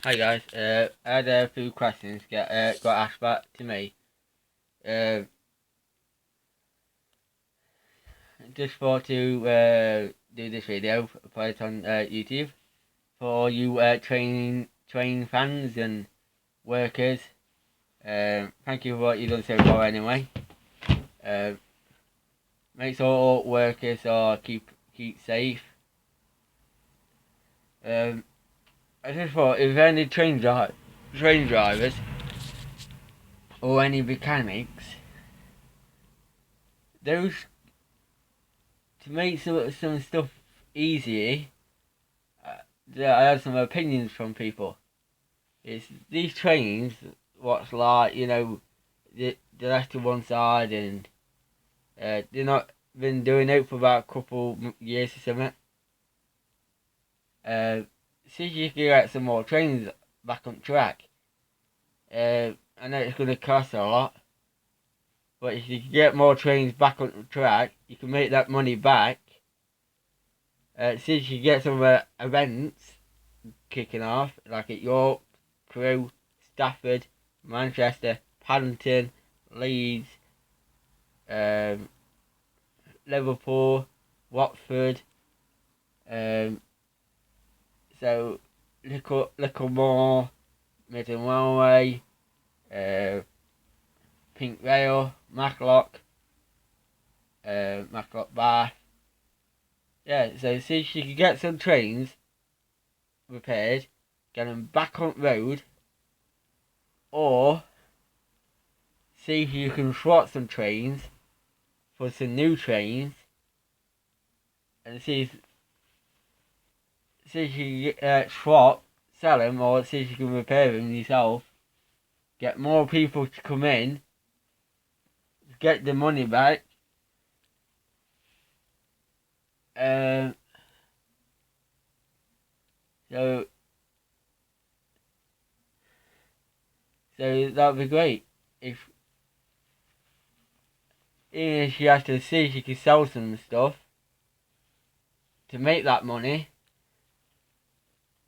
Hi guys, I had a few questions got asked back to me. Uh, just thought to do this video, put it on YouTube for you train fans and workers. Thank you for what you've done so far anyway. Make sure all workers are keep safe. I just thought if any train drivers or any mechanics, those to make some stuff easier. I had some opinions from people. It's these trains, what's like, they left to one side and they're not been doing it for about a couple years or something. See if you can get some more trains back on track. I know it's going to cost a lot, but if you can get more trains back on track, you can make that money back. See if you can get some events kicking off, like at York, Crewe, Stafford, Manchester, Paddington, Leeds, Liverpool, Watford, so Littlemore, Midland Railway, Pink Rail, Matlock, Matlock Bath. Yeah, so see if you can get some trains repaired, get them back on road, or see if you can swap some trains for some new trains, and see if you can swap, sell them, or see if you can repair them yourself. Get more people to come in, get the money back. So that'd be great if even if she has to see if she can sell some stuff to make that money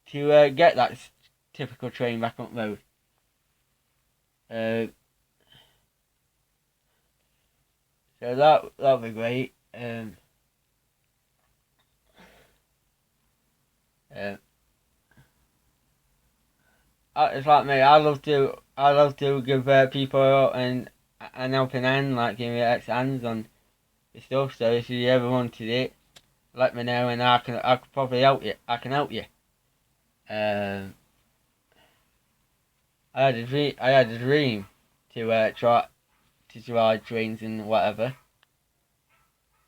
to get that typical train back on the road. So that'd be great. It's like me. I love to give people an helping hand, like give me extra hands on the stuff. So if you ever wanted it, let me know, and I can probably help you. I can help you. I had a dream to try to drive trains and whatever.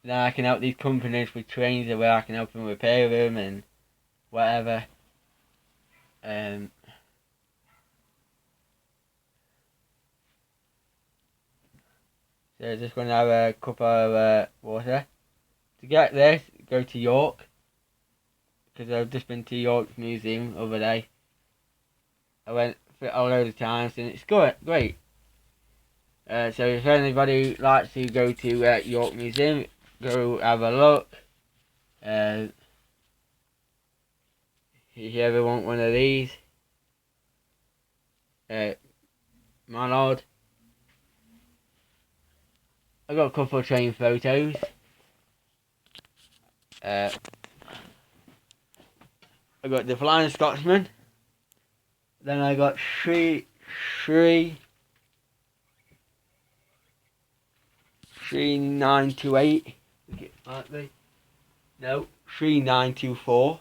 Then I can help these companies with trains, where I can help them repair them and whatever. So just going to have a cup of water. To get this, go to York, because I've just been to York Museum the other day. I went for a load of times and it's great. So if anybody likes to go to York Museum, go have a look. If you ever want one of these, my lord, I got a couple of train photos. I got the Flying Scotsman. Then I got three 3928. Might be. No, 3924.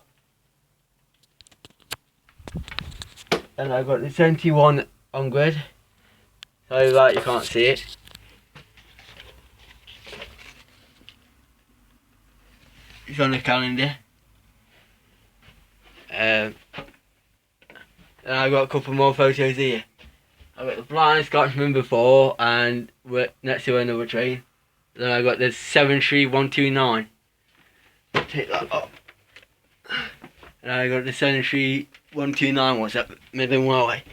Then I got the 71 on grid. Sorry that you can't see it. It's on the calendar. And I got a couple more photos here. I got the Flying Scotsman before, and we're next to another train. Then I got the 73129. Take that up. And I got the 73129. What's that? Midland Railway.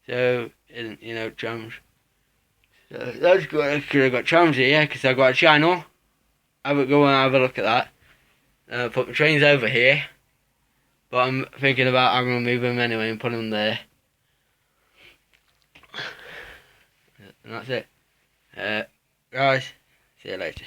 So, trams. So that's good. I got trams here, because I got a channel. Go and have a look at that. put my trains over here. But I'm thinking about I'm going to move them anyway and put them there. And that's it. Guys, see you later.